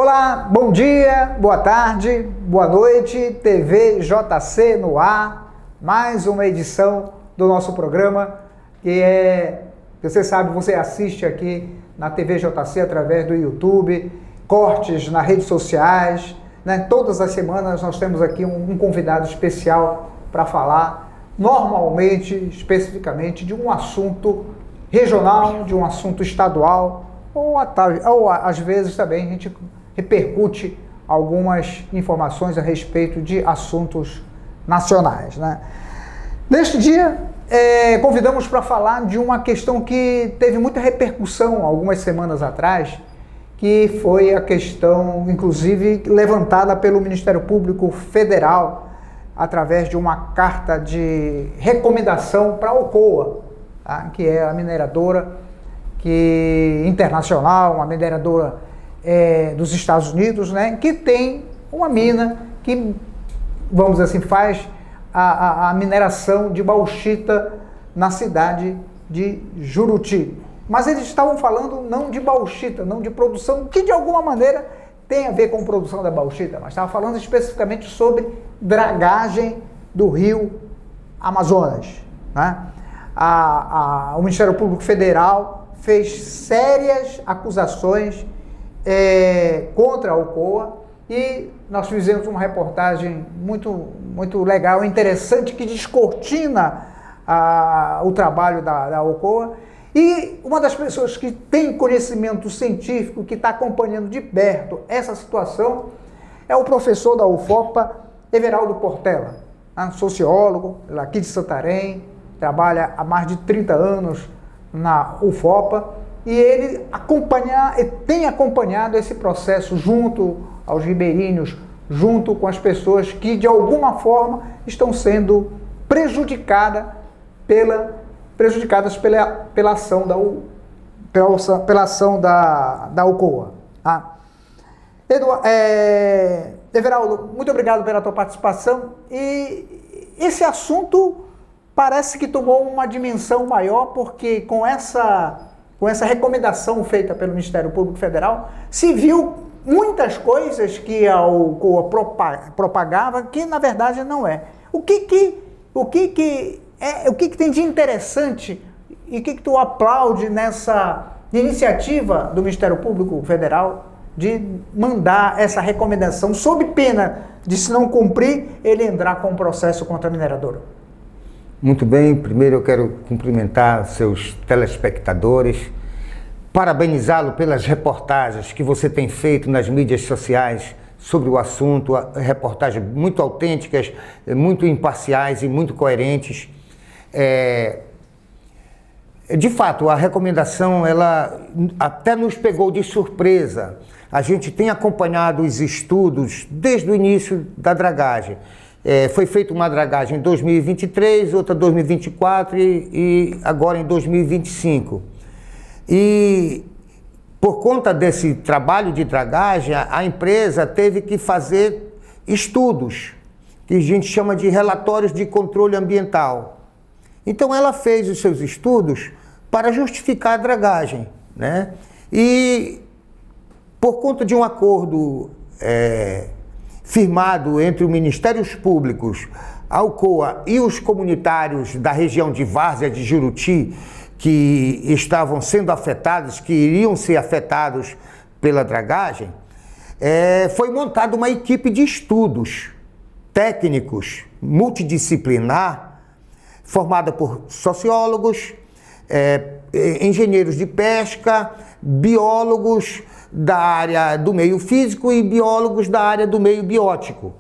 Olá, bom dia, boa tarde, boa noite, TV JC no ar, mais uma edição do nosso programa, você sabe, você assiste aqui na TV JC através do YouTube, cortes nas redes sociais, né? Todas as semanas nós temos aqui um convidado especial para falar, normalmente, especificamente, de um assunto regional, de um assunto estadual, ou às vezes também a gente repercute algumas informações a respeito de assuntos nacionais, né? Neste dia, convidamos para falar de uma questão que teve muita repercussão algumas semanas atrás, que foi a questão, inclusive, levantada pelo Ministério Público Federal através de uma carta de recomendação para a Alcoa, tá? Que é a mineradora internacional, uma mineradora dos Estados Unidos, né? Que tem uma mina que, vamos dizer assim, faz a mineração de bauxita na cidade de Juruti. Mas eles estavam falando não de bauxita, não de produção, que de alguma maneira tem a ver com produção da bauxita, mas estava falando especificamente sobre dragagem do rio Amazonas, né? O Ministério Público Federal fez sérias acusações contra a Alcoa e nós fizemos uma reportagem muito legal, interessante, que descortina o trabalho da Alcoa. E uma das pessoas que tem conhecimento científico, que está acompanhando de perto essa situação, é o professor da UFOPA, Everaldo Portela, sociólogo aqui de Santarém, trabalha há mais de 30 anos na UFOPA, e ele tem acompanhado esse processo junto aos ribeirinhos, junto com as pessoas que de alguma forma estão sendo prejudicadas pela ação da Alcoa. Tá? Everaldo, muito obrigado pela tua participação. E esse assunto parece que tomou uma dimensão maior, porque com essa recomendação feita pelo Ministério Público Federal, se viu muitas coisas que a Alcoa propagava que na verdade não é. O que tem de interessante e o que tu aplaude nessa iniciativa do Ministério Público Federal de mandar essa recomendação sob pena de, se não cumprir, ele entrar com um processo contra a mineradora? Muito bem, primeiro eu quero cumprimentar seus telespectadores, parabenizá-lo pelas reportagens que você tem feito nas mídias sociais sobre o assunto, reportagens muito autênticas, muito imparciais e muito coerentes. De fato, a recomendação, ela até nos pegou de surpresa. A gente tem acompanhado os estudos desde o início da dragagem. Foi feita uma dragagem em 2023, outra em 2024 e agora em 2025. E por conta desse trabalho de dragagem, a empresa teve que fazer estudos, que a gente chama de relatórios de controle ambiental. Então ela fez os seus estudos para justificar a dragagem, né? E por conta de um acordo firmado entre os Ministérios Públicos, a Alcoa e os comunitários da região de Várzea de Juruti, que estavam sendo afetados, que iriam ser afetados pela dragagem, foi montada uma equipe de estudos técnicos, multidisciplinar, formada por sociólogos, engenheiros de pesca, biólogos da área do meio físico e biólogos da área do meio biótico,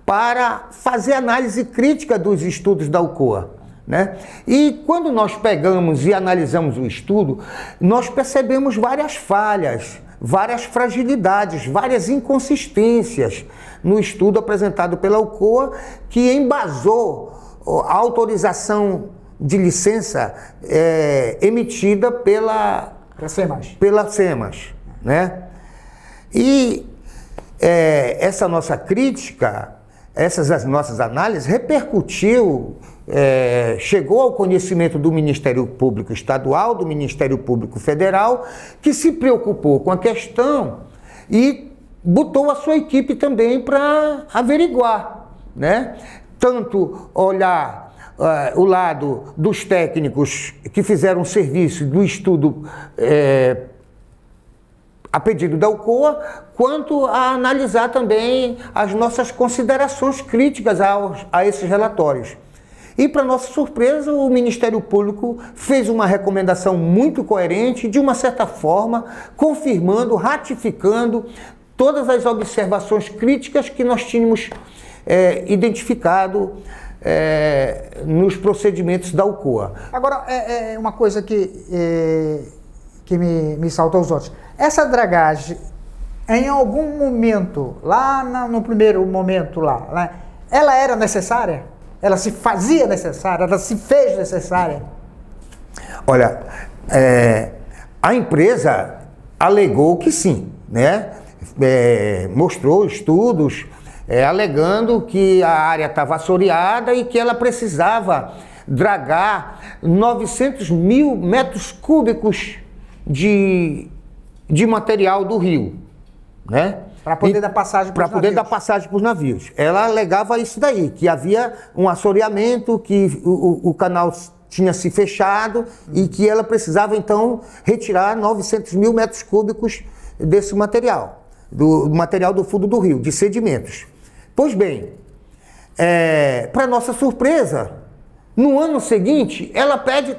para fazer análise crítica dos estudos da Alcoa, né? E quando nós pegamos e analisamos o estudo, nós percebemos várias falhas, várias fragilidades, várias inconsistências no estudo apresentado pela Alcoa, que embasou a autorização de licença emitida pela SEMAS, né? E essa nossa crítica, essas nossas análises repercutiu, chegou ao conhecimento do Ministério Público Estadual, do Ministério Público Federal, que se preocupou com a questão e botou a sua equipe também para averiguar, né? Tanto olhar o lado dos técnicos que fizeram o serviço do estudo a pedido da Alcoa, quanto a analisar também as nossas considerações críticas a esses relatórios. E, para nossa surpresa, o Ministério Público fez uma recomendação muito coerente, de uma certa forma, confirmando, ratificando todas as observações críticas que nós tínhamos identificado nos procedimentos da Alcoa. Agora, uma coisa que me saltou aos olhos. Essa dragagem, em algum momento, lá no primeiro momento lá, né, ela era necessária? Ela se fazia necessária? Ela se fez necessária? Olha, a empresa alegou que sim, né? Mostrou estudos alegando que a área estava assoreada e que ela precisava dragar 900 mil metros cúbicos de material do rio, né? Para poder dar passagem para os navios. Para poder dar passagem para os navios. Ela alegava isso daí, que havia um assoreamento, que o canal tinha se fechado e que ela precisava, então, retirar 900 mil metros cúbicos desse material, do material do fundo do rio, de sedimentos. Pois bem, para nossa surpresa, no ano seguinte, ela pede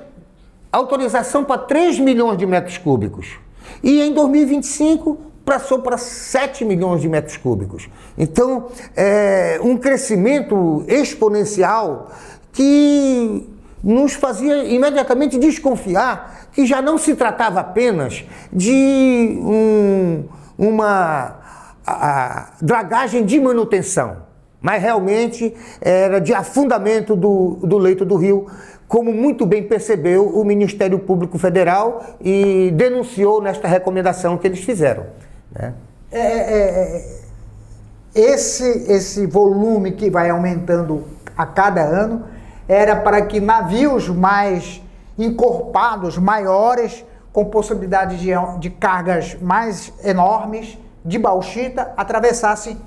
autorização para 3 milhões de metros cúbicos. E em 2025, passou para 7 milhões de metros cúbicos. Então, um crescimento exponencial que nos fazia imediatamente desconfiar que já não se tratava apenas de uma dragagem de manutenção, mas realmente era de afundamento do leito do rio, como muito bem percebeu o Ministério Público Federal e denunciou nesta recomendação que eles fizeram, né? Esse volume que vai aumentando a cada ano era para que navios mais encorpados, maiores, com possibilidade de cargas mais enormes, de bauxita, atravessassem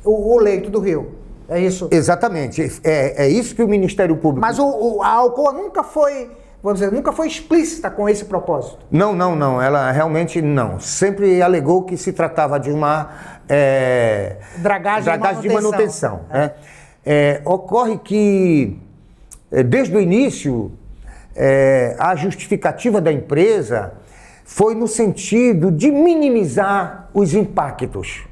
o leito do rio. É isso? Exatamente. É isso que o Ministério Público... Mas a Alcoa nunca foi, vamos dizer, nunca foi explícita com esse propósito? Não. Ela realmente não. Sempre alegou que se tratava de uma dragagem de manutenção. Né? Ocorre que, desde o início, a justificativa da empresa foi no sentido de minimizar os impactos.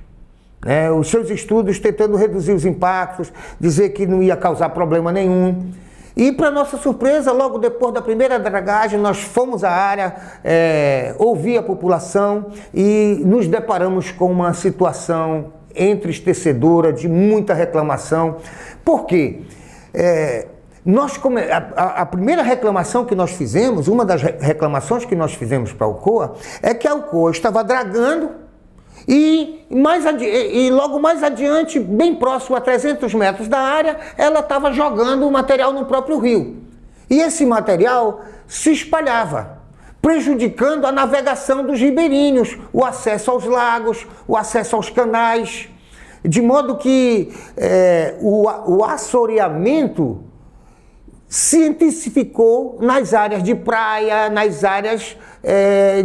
Os seus estudos tentando reduzir os impactos, dizer que não ia causar problema nenhum. E, para nossa surpresa, logo depois da primeira dragagem, nós fomos à área, ouvir a população e nos deparamos com uma situação entristecedora, de muita reclamação. Por quê? A primeira reclamação que nós fizemos, uma das reclamações que nós fizemos para a Alcoa, é que a Alcoa estava dragando e logo mais adiante, bem próximo a 300 metros da área, ela estava jogando o material no próprio rio. E esse material se espalhava, prejudicando a navegação dos ribeirinhos, o acesso aos lagos, o acesso aos canais, de modo que o assoreamento se intensificou nas áreas de praia, nas áreas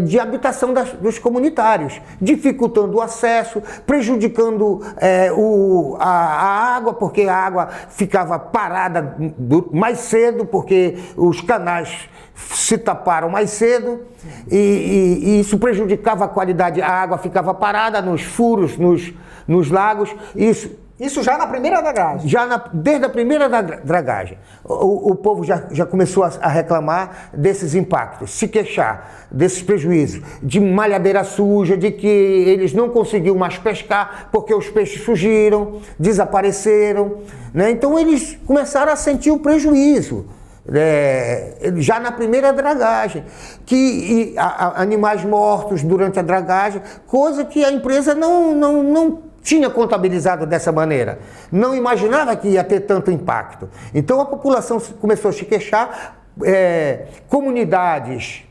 de habitação dos comunitários, dificultando o acesso, prejudicando a água, porque a água ficava parada mais cedo, porque os canais se taparam mais cedo, e isso prejudicava a qualidade, a água ficava parada nos furos, nos lagos. Isso já na primeira dragagem? Desde a primeira dragagem. O povo já começou a reclamar desses impactos, se queixar desses prejuízos, de malhadeira suja, de que eles não conseguiam mais pescar porque os peixes fugiram, desapareceram, né? Então eles começaram a sentir o prejuízo. Já na primeira dragagem, animais mortos durante a dragagem, coisa que a empresa não tinha contabilizado dessa maneira, não imaginava que ia ter tanto impacto. Então a população começou a se queixar, comunidades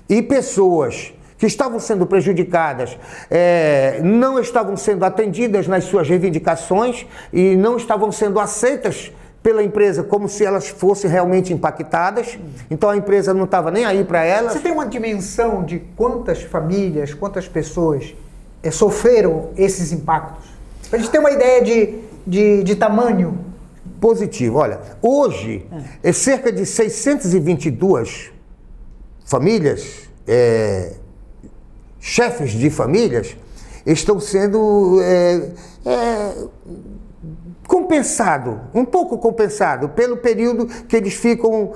e pessoas que estavam sendo prejudicadas, não estavam sendo atendidas nas suas reivindicações e não estavam sendo aceitas pela empresa como se elas fossem realmente impactadas. Então a empresa não estava nem aí para elas. Você tem uma dimensão de quantas famílias, quantas pessoas sofreram esses impactos? Para a gente ter uma ideia de tamanho. Positivo. Olha, hoje, cerca de 622 famílias, chefes de famílias, estão sendo compensado, um pouco compensado, pelo período que eles ficam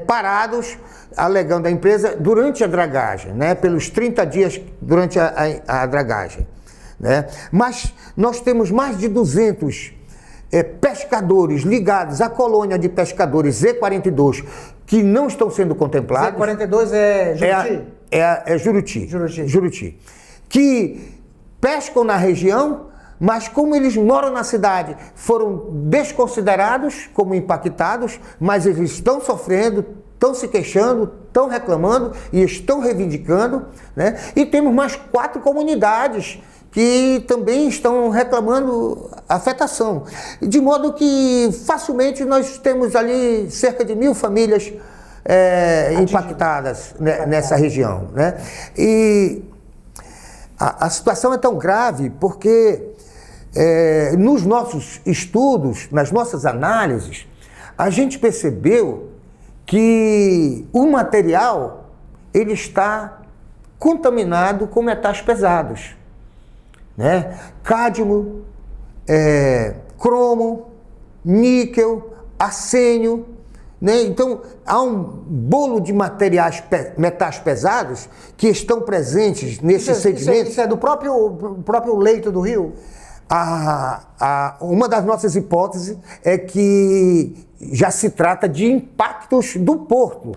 parados, alegando a empresa, durante a dragagem, né? Pelos 30 dias durante a dragagem. Né? Mas nós temos mais de 200 pescadores ligados à colônia de pescadores Z42 que não estão sendo contemplados. Z42 é Juruti? É Juruti. Juruti. Que pescam na região, mas como eles moram na cidade, foram desconsiderados como impactados, mas eles estão sofrendo, estão se queixando, estão reclamando e estão reivindicando, né? E temos mais 4 comunidades que também estão reclamando afetação. De modo que facilmente nós temos ali cerca de 1.000 famílias impactadas nessa região. Né? E a situação é tão grave porque nos nossos estudos, nas nossas análises, a gente percebeu que o material ele está contaminado com metais pesados. Né? Cádmio, cromo, níquel, arsênio, né? Então há um bolo de metais pesados que estão presentes nesses sedimentos. Isso é do próprio leito do rio? Uma das nossas hipóteses é que já se trata de impactos do porto.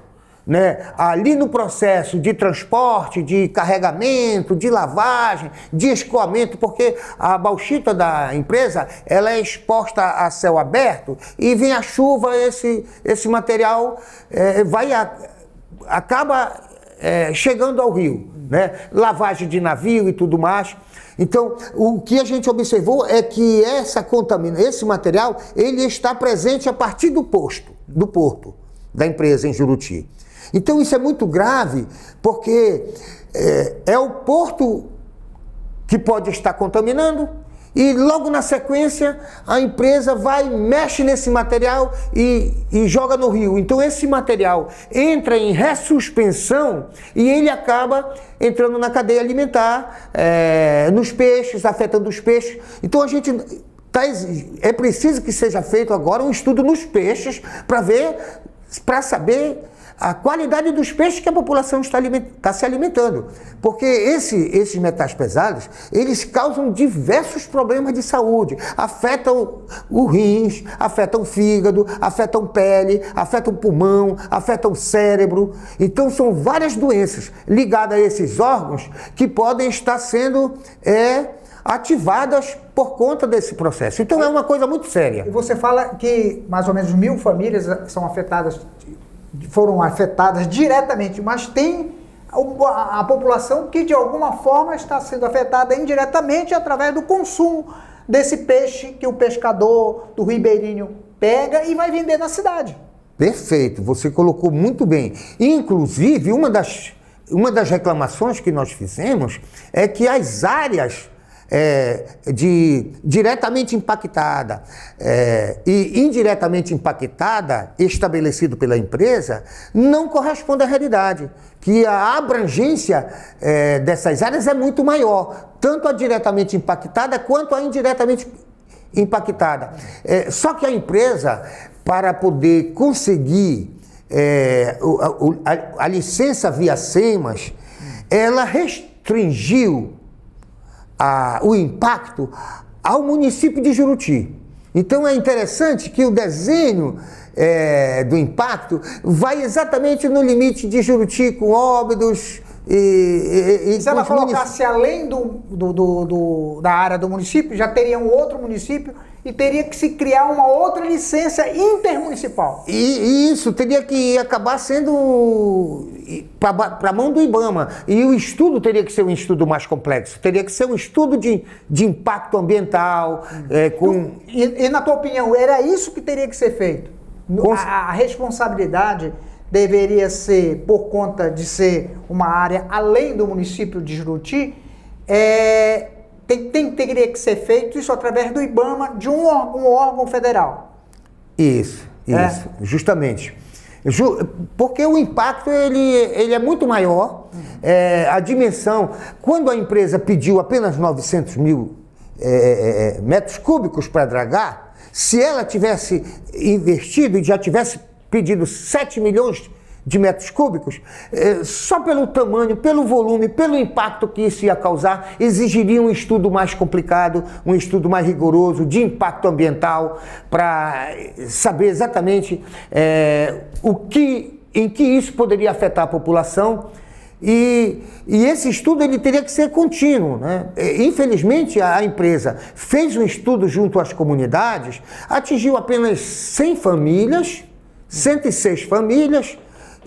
Né? Ali no processo de transporte, de carregamento, de lavagem, de escoamento, porque a bauxita da empresa ela é exposta a céu aberto e vem a chuva, esse material acaba chegando ao rio, né? Lavagem de navio e tudo mais. Então, o que a gente observou é que esse material ele está presente a partir do porto da empresa em Juruti. Então isso é muito grave, porque é o porto que pode estar contaminando e logo na sequência a empresa mexe nesse material e joga no rio. Então esse material entra em ressuspensão e ele acaba entrando na cadeia alimentar, nos peixes, afetando os peixes. Então é preciso que seja feito agora um estudo nos peixes para saber a qualidade dos peixes que a população está se alimentando. Porque esses metais pesados, eles causam diversos problemas de saúde. Afetam o rins, afetam o fígado, afetam pele, afetam o pulmão, afetam o cérebro. Então são várias doenças ligadas a esses órgãos que podem estar sendo ativadas por conta desse processo. Então é uma coisa muito séria. E você fala que mais ou menos 1.000 famílias foram afetadas diretamente, mas tem a população que de alguma forma está sendo afetada indiretamente através do consumo desse peixe que o pescador do ribeirinho pega e vai vender na cidade. Perfeito, você colocou muito bem. Inclusive, uma das reclamações que nós fizemos é que as áreas diretamente impactada e indiretamente impactada, estabelecido pela empresa, não corresponde à realidade, que a abrangência dessas áreas é muito maior, tanto a diretamente impactada quanto a indiretamente impactada. Só que a empresa, para poder conseguir a licença via SEMAS, ela restringiu o impacto ao município de Juruti. Então é interessante que o desenho do impacto vai exatamente no limite de Juruti com Óbidos e se ela colocasse além da área do município, já teria um outro município e teria que se criar uma outra licença intermunicipal. E isso teria que acabar sendo para a mão do IBAMA. E o estudo teria que ser um estudo mais complexo. Teria que ser um estudo de impacto ambiental. E na tua opinião, era isso que teria que ser feito? A responsabilidade deveria ser, por conta de ser uma área além do município de Juruti, teria que ser feito isso através do IBAMA, de um órgão federal. Isso, justamente. Porque o impacto ele é muito maior, a dimensão. Quando a empresa pediu apenas 900 mil metros cúbicos para dragar, se ela tivesse investido e já tivesse pedido 7 milhões de metros cúbicos, só pelo tamanho, pelo volume, pelo impacto que isso ia causar, exigiria um estudo mais complicado, um estudo mais rigoroso de impacto ambiental, para saber exatamente em que isso poderia afetar a população. E esse estudo ele teria que ser contínuo, né? Infelizmente, a empresa fez um estudo junto às comunidades, atingiu apenas 100 famílias, 106 famílias,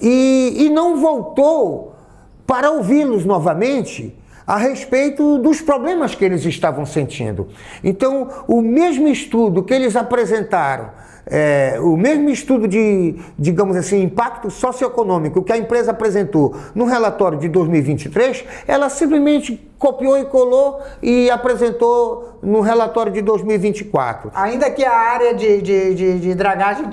e não voltou para ouvi-los novamente a respeito dos problemas que eles estavam sentindo. Então, o mesmo estudo que eles apresentaram, o mesmo estudo de, digamos assim, impacto socioeconômico que a empresa apresentou no relatório de 2023, ela simplesmente copiou e colou e apresentou no relatório de 2024. Ainda que a área de dragagem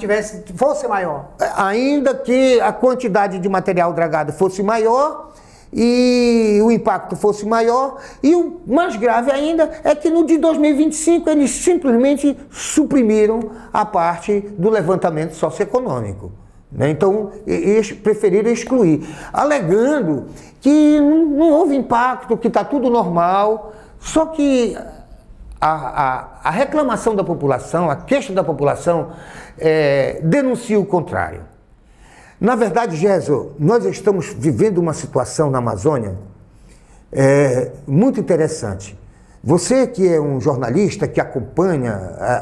fosse maior. Ainda que a quantidade de material dragado fosse maior e o impacto fosse maior, e o mais grave ainda é que no de 2025 eles simplesmente suprimiram a parte do levantamento socioeconômico, né? Então eles preferiram excluir, alegando que não houve impacto, que está tudo normal. Só que a reclamação da população, a queixa da população denuncia o contrário. Na verdade, Gerson, nós estamos vivendo uma situação na Amazônia muito interessante. Você que é um jornalista que acompanha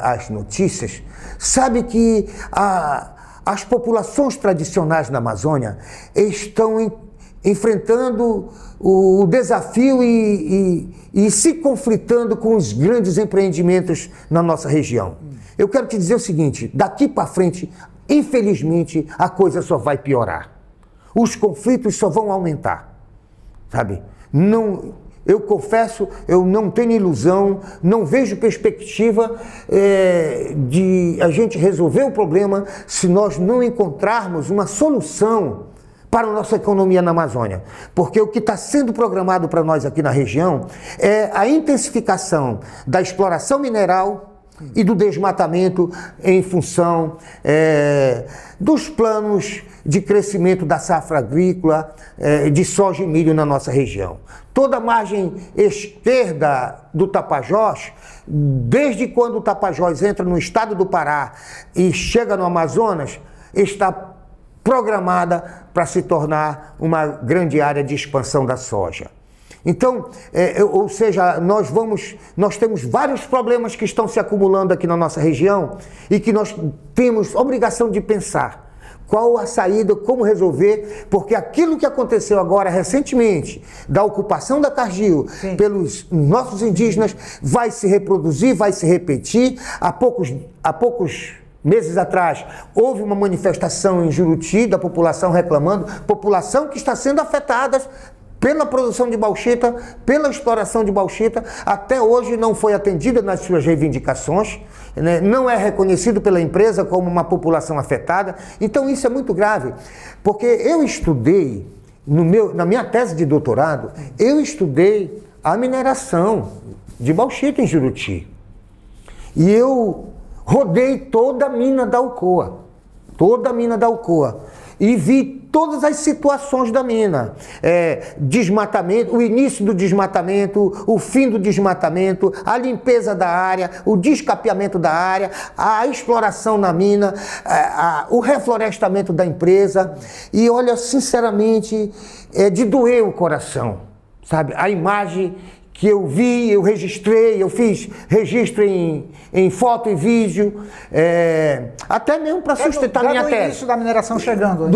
as notícias, sabe que as populações tradicionais na Amazônia estão enfrentando o desafio e se conflitando com os grandes empreendimentos na nossa região. Eu quero te dizer o seguinte: daqui para frente, infelizmente, a coisa só vai piorar. Os conflitos só vão aumentar, sabe? Eu confesso, eu não tenho ilusão, não vejo perspectiva de a gente resolver o problema se nós não encontrarmos uma solução para a nossa economia na Amazônia. Porque o que está sendo programado para nós aqui na região é a intensificação da exploração mineral e do desmatamento em função dos planos de crescimento da safra agrícola, de soja e milho na nossa região. Toda a margem esquerda do Tapajós, desde quando o Tapajós entra no estado do Pará e chega no Amazonas, está programada para se tornar uma grande área de expansão da soja. Então, ou seja, nós temos vários problemas que estão se acumulando aqui na nossa região e que nós temos obrigação de pensar qual a saída, como resolver, porque aquilo que aconteceu agora recentemente, da ocupação da Cargill pelos nossos indígenas, vai se reproduzir, vai se repetir. Há poucos meses atrás, houve uma manifestação em Juruti da população reclamando, população que está sendo afetada pela produção de bauxita, pela exploração de bauxita, até hoje não foi atendida nas suas reivindicações, né? Não é reconhecido pela empresa como uma população afetada. Então isso é muito grave, porque eu estudei, na minha tese de doutorado, eu estudei a mineração de bauxita em Juruti. E eu rodei toda a mina da Alcoa, e vi todas as situações da mina, desmatamento, o início do desmatamento, o fim do desmatamento, a limpeza da área, o descapeamento da área, a exploração na mina, o reflorestamento da empresa. E olha, sinceramente, é de doer o coração, sabe? A imagem que eu vi, eu registrei, eu fiz registro em foto e vídeo, até mesmo para sustentar minha tese. O início da mineração chegando.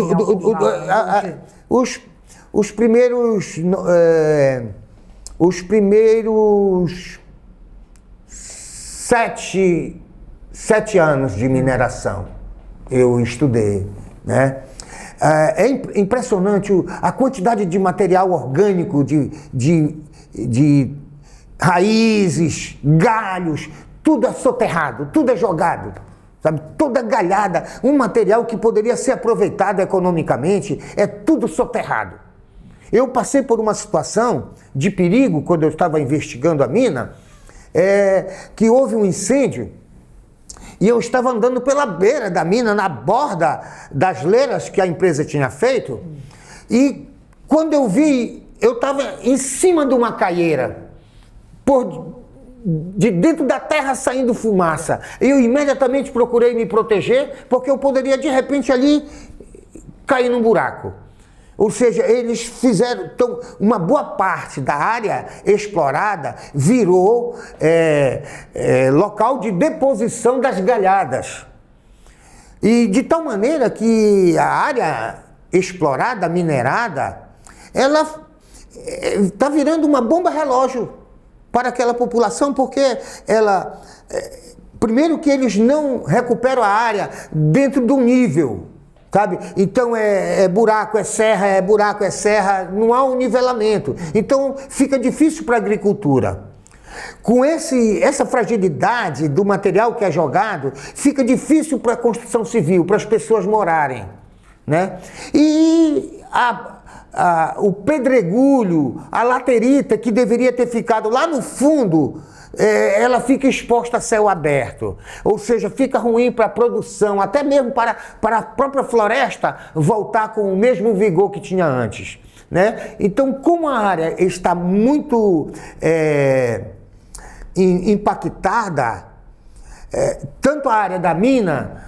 Os primeiros 7 anos de mineração eu estudei, né? É impressionante a quantidade de material orgânico, de raízes, galhos, tudo é soterrado, tudo é jogado, sabe? Toda galhada, um material que poderia ser aproveitado economicamente, é tudo soterrado. Eu passei por uma situação de perigo quando eu estava investigando a mina, que houve um incêndio e eu estava andando pela beira da mina, na borda das leiras que a empresa tinha feito, e quando eu vi, eu estava em cima de uma caieira, de dentro da terra saindo fumaça. Eu imediatamente procurei me proteger, porque eu poderia de repente ali cair num buraco. Ou seja, eles fizeram, então, uma boa parte da área explorada virou local de deposição das galhadas. E de tal maneira que a área explorada, minerada, ela está virando uma bomba relógio para aquela população, porque ela, primeiro que eles não recuperam a área dentro do nível, sabe? Então é buraco, é serra, não há um nivelamento. Então fica difícil para a agricultura. Com essa fragilidade do material que é jogado, fica difícil para a construção civil, para as pessoas morarem, né? E o pedregulho, a laterita que deveria ter ficado lá no fundo, ela fica exposta a céu aberto, ou seja, fica ruim para a produção, até mesmo para a própria floresta voltar com o mesmo vigor que tinha antes, né? Então, como a área está muito impactada, tanto a área da mina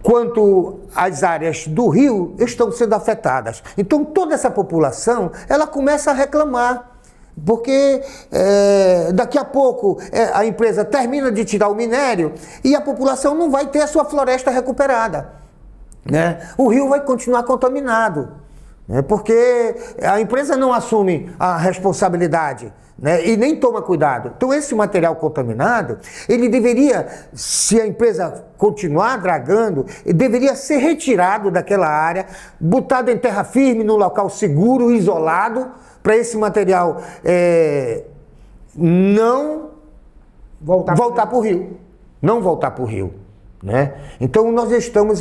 quanto as áreas do rio estão sendo afetadas. Então, toda essa população, ela começa a reclamar, porque daqui a pouco a empresa termina de tirar o minério e a população não vai ter a sua floresta recuperada, né? O rio vai continuar contaminado, né? Porque a empresa não assume a responsabilidade, né? E nem toma cuidado. Então esse material contaminado, ele deveria, se a empresa continuar dragando, ele deveria ser retirado daquela área, botado em terra firme, num local seguro, isolado, para esse material não voltar para o rio. Não voltar para o rio, né? Então nós estamos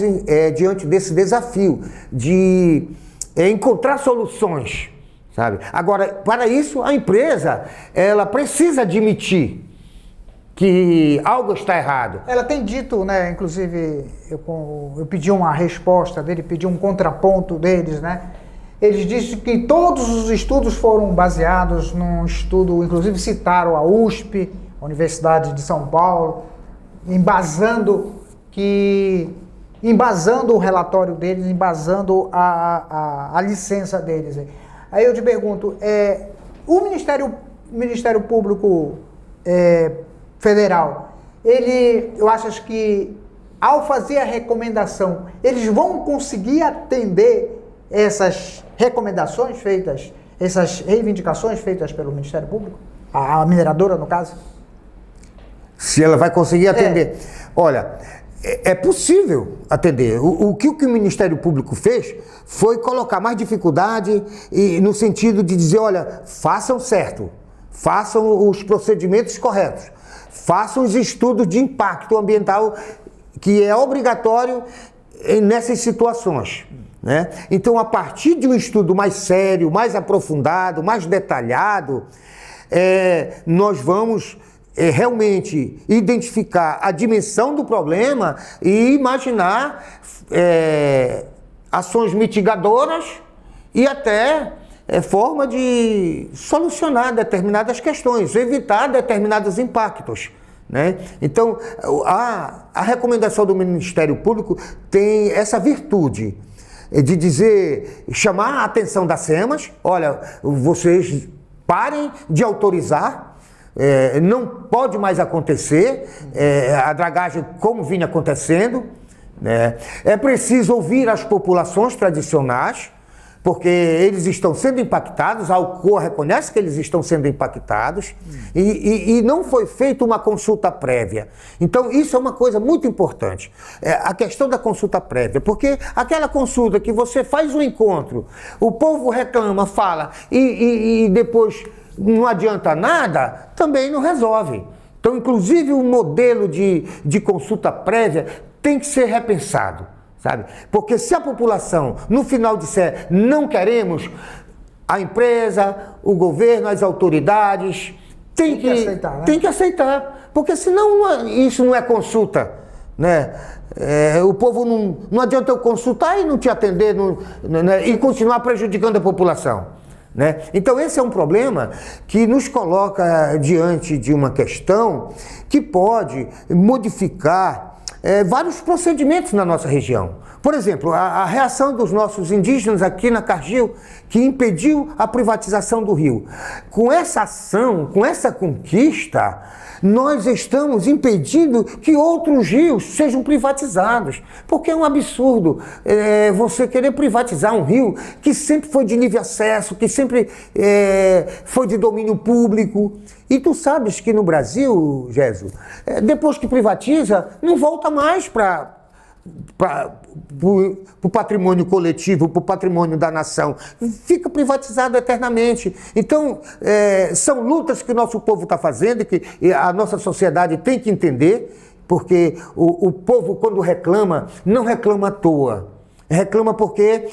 diante desse desafio de encontrar soluções, sabe? Agora, para isso, a empresa, ela precisa admitir que algo está errado. Ela tem dito, né, inclusive, eu pedi uma resposta dele, pedi um contraponto deles, né? Eles disseram que todos os estudos foram baseados num estudo, inclusive citaram a USP, a Universidade de São Paulo, embasando o relatório deles, embasando a licença deles. Aí eu te pergunto, o Ministério Público Federal, eu acho que ao fazer a recomendação, eles vão conseguir atender essas recomendações feitas, essas reivindicações feitas pelo Ministério Público? A mineradora, no caso? Se ela vai conseguir atender. Olha, é possível atender. O que o Ministério Público fez foi colocar mais dificuldade no sentido de dizer, olha, façam certo, façam os procedimentos corretos, façam os estudos de impacto ambiental, que é obrigatório nessas situações, né? Então, a partir de um estudo mais sério, mais aprofundado, mais detalhado, nós vamos realmente identificar a dimensão do problema e imaginar ações mitigadoras e até forma de solucionar determinadas questões, evitar determinados impactos, né? Então, a recomendação do Ministério Público tem essa virtude de dizer, chamar a atenção das SEMAS, olha, vocês parem de autorizar, não pode mais acontecer a dragagem como vinha acontecendo, né? É preciso ouvir as populações tradicionais, porque eles estão sendo impactados, a Alcoa reconhece que eles estão sendo impactados, e não foi feita uma consulta prévia. Então, isso é uma coisa muito importante, a questão da consulta prévia, porque aquela consulta que você faz um encontro, o povo reclama, fala, e depois não adianta nada, também não resolve. Então, inclusive, o modelo de consulta prévia tem que ser repensado. Sabe? Porque se a população, no final disser, não queremos, a empresa, o governo, as autoridades, tem que aceitar, né? Tem que aceitar, porque senão isso não é consulta, né? O povo não adianta eu consultar e não te atender né? E continuar prejudicando a população, né? Então esse é um problema que nos coloca diante de uma questão que pode modificar vários procedimentos na nossa região. Por exemplo, a reação dos nossos indígenas aqui na Cargill, que impediu a privatização do rio. Com essa ação, com essa conquista, nós estamos impedindo que outros rios sejam privatizados. Porque é um absurdo você querer privatizar um rio que sempre foi de livre acesso, que sempre foi de domínio público. E tu sabes que no Brasil, Géso, depois que privatiza, não volta mais para o patrimônio coletivo, para o patrimônio da nação. Fica privatizado eternamente. Então, são lutas que o nosso povo está fazendo, que a nossa sociedade tem que entender, porque o povo, quando reclama, não reclama à toa. Reclama porque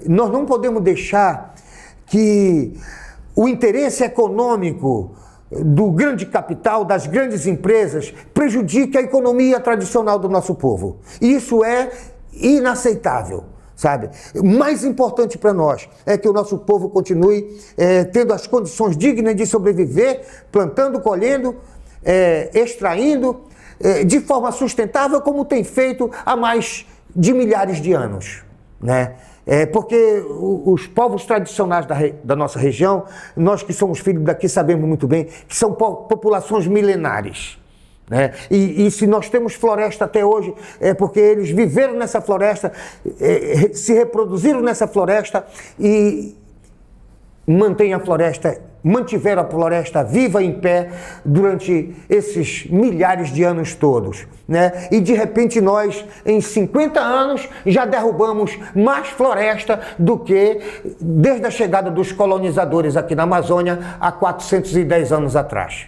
nós não podemos deixar que o interesse econômico do grande capital, das grandes empresas, prejudique a economia tradicional do nosso povo. Isso é inaceitável, sabe? O mais importante para nós é que o nosso povo continue tendo as condições dignas de sobreviver, plantando, colhendo, extraindo, de forma sustentável, como tem feito há mais de milhares de anos, né? Porque os povos tradicionais da nossa região, nós que somos filhos daqui sabemos muito bem que são populações milenares, né? E se nós temos floresta até hoje, é porque eles viveram nessa floresta, se reproduziram nessa floresta e mantiveram a floresta viva em pé durante esses milhares de anos todos, né? E de repente nós, em 50 anos, já derrubamos mais floresta do que desde a chegada dos colonizadores aqui na Amazônia há 410 anos atrás.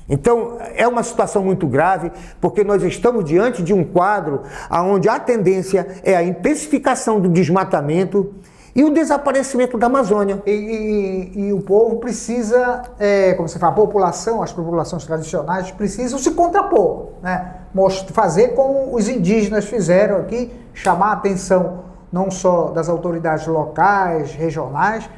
Então, é uma situação muito grave, porque nós estamos diante de um quadro onde a tendência é a intensificação do desmatamento e o desaparecimento da Amazônia. E o povo precisa, como você fala, a população, as populações tradicionais precisam se contrapor, né? Fazer como os indígenas fizeram aqui, chamar a atenção não só das autoridades locais, regionais,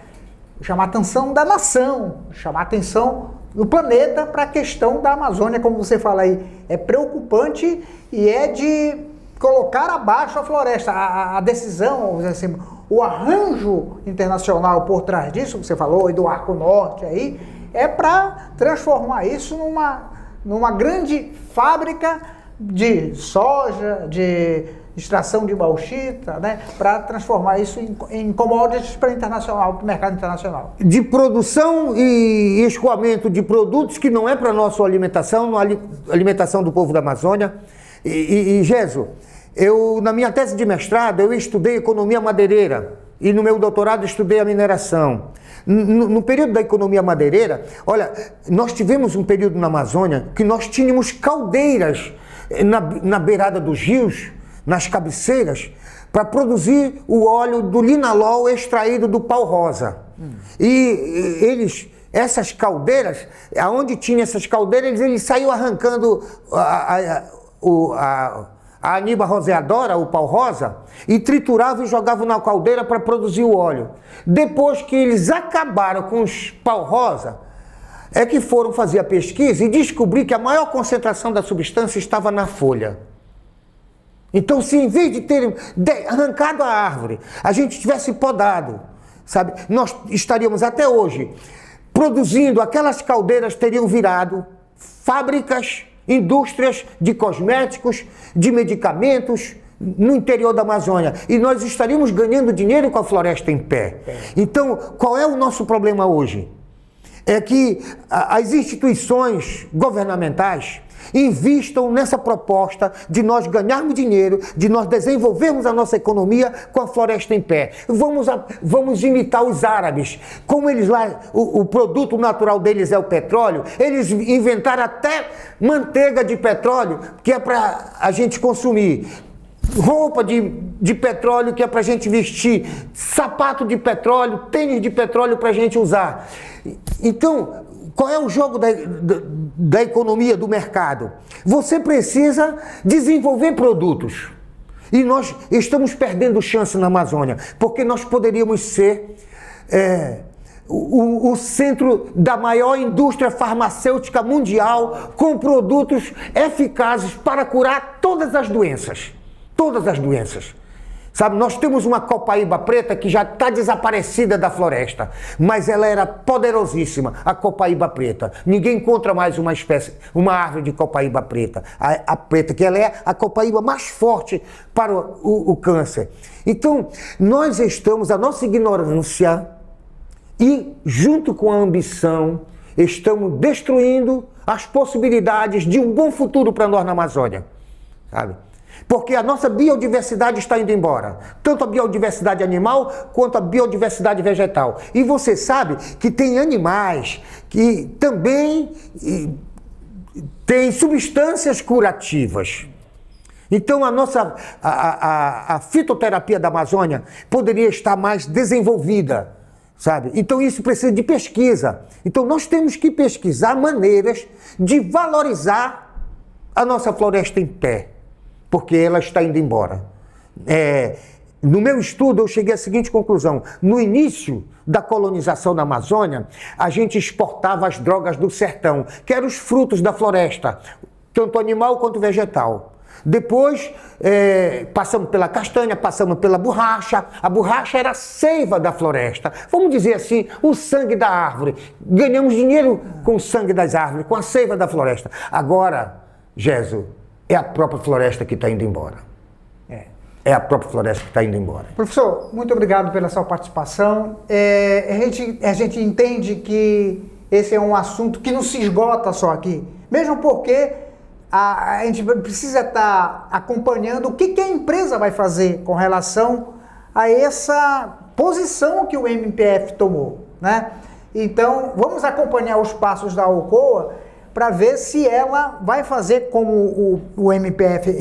chamar a atenção da nação, chamar a atenção do planeta para a questão da Amazônia, como você fala aí. É preocupante e é de colocar abaixo a floresta. A decisão, vamos dizer assim, o arranjo internacional por trás disso, que você falou, e do Arco Norte aí, é para transformar isso numa grande fábrica de soja, de extração de bauxita, né, para transformar isso em commodities para o mercado internacional. De produção e escoamento de produtos que não é para a nossa alimentação, a alimentação do povo da Amazônia. Géso, na minha tese de mestrado, eu estudei economia madeireira e no meu doutorado estudei a mineração. No período da economia madeireira, olha, nós tivemos um período na Amazônia que nós tínhamos caldeiras na beirada dos rios, nas cabeceiras, para produzir o óleo do linalol extraído do pau-rosa. E essas caldeiras, aonde tinha essas caldeiras, eles saíam arrancando a Aníba roseadora, o pau-rosa, e trituravam e jogavam na caldeira para produzir o óleo. Depois que eles acabaram com os pau-rosa, é que foram fazer a pesquisa e descobrir que a maior concentração da substância estava na folha. Então, se em vez de terem arrancado a árvore, a gente tivesse podado, sabe? Nós estaríamos até hoje produzindo, aquelas caldeiras teriam virado fábricas, indústrias de cosméticos, de medicamentos no interior da Amazônia. E nós estaríamos ganhando dinheiro com a floresta em pé. Então, qual é o nosso problema hoje? É que as instituições governamentais invistam nessa proposta de nós ganharmos dinheiro, de nós desenvolvermos a nossa economia com a floresta em pé. Vamos imitar os árabes. Como eles lá, o produto natural deles é o petróleo, eles inventaram até manteiga de petróleo, que é para a gente consumir. Roupa de petróleo, que é para a gente vestir. Sapato de petróleo, tênis de petróleo para a gente usar. Então, qual é o jogo da economia, do mercado? Você precisa desenvolver produtos. E nós estamos perdendo chance na Amazônia, porque nós poderíamos ser o centro da maior indústria farmacêutica mundial, com produtos eficazes para curar todas as doenças. Todas as doenças. Sabe, nós temos uma copaíba preta que já está desaparecida da floresta, mas ela era poderosíssima, a copaíba preta. Ninguém encontra mais uma árvore de copaíba preta, a preta, que ela é a copaíba mais forte para o câncer. Então, nós estamos, a nossa ignorância e, junto com a ambição, estamos destruindo as possibilidades de um bom futuro para nós na Amazônia, sabe? Porque a nossa biodiversidade está indo embora. Tanto a biodiversidade animal quanto a biodiversidade vegetal. E você sabe que tem animais que também têm substâncias curativas. Então a fitoterapia da Amazônia poderia estar mais desenvolvida, sabe? Então isso precisa de pesquisa. Então nós temos que pesquisar maneiras de valorizar a nossa floresta em pé, porque ela está indo embora. No meu estudo, eu cheguei à seguinte conclusão. No início da colonização na Amazônia, a gente exportava as drogas do sertão, que eram os frutos da floresta, tanto animal quanto vegetal. Depois, passamos pela castanha, passamos pela borracha. A borracha era a seiva da floresta. Vamos dizer assim, o sangue da árvore. Ganhamos dinheiro com o sangue das árvores, com a seiva da floresta. Agora, Jesus, é a própria floresta que está indo embora. É a própria floresta que está indo embora. Professor, muito obrigado pela sua participação. A gente entende que esse é um assunto que não se esgota só aqui. Mesmo porque a gente precisa estar acompanhando o que a empresa vai fazer com relação a essa posição que o MPF tomou, né? Então, vamos acompanhar os passos da Alcoa para ver se ela vai fazer como o MPF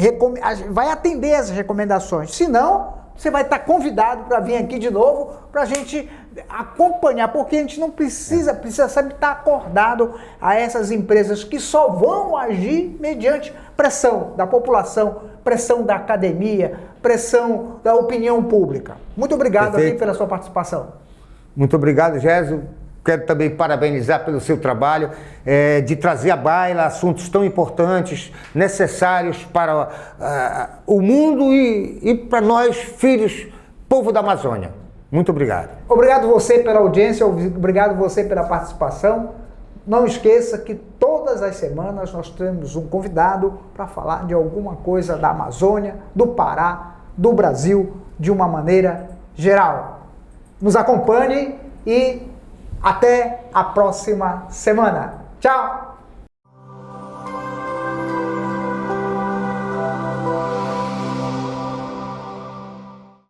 vai atender as recomendações. Se não, você vai estar convidado para vir aqui de novo para a gente acompanhar, porque a gente não precisa sempre estar acordado a essas empresas que só vão agir mediante pressão da população, pressão da academia, pressão da opinião pública. Muito obrigado aqui pela sua participação. Muito obrigado, Gésio. Quero também parabenizar pelo seu trabalho de trazer à baila assuntos tão importantes, necessários para o mundo e para nós, filhos, povo da Amazônia. Muito obrigado. Obrigado você pela audiência, obrigado você pela participação. Não esqueça que todas as semanas nós temos um convidado para falar de alguma coisa da Amazônia, do Pará, do Brasil, de uma maneira geral. Nos acompanhe e até a próxima semana. Tchau!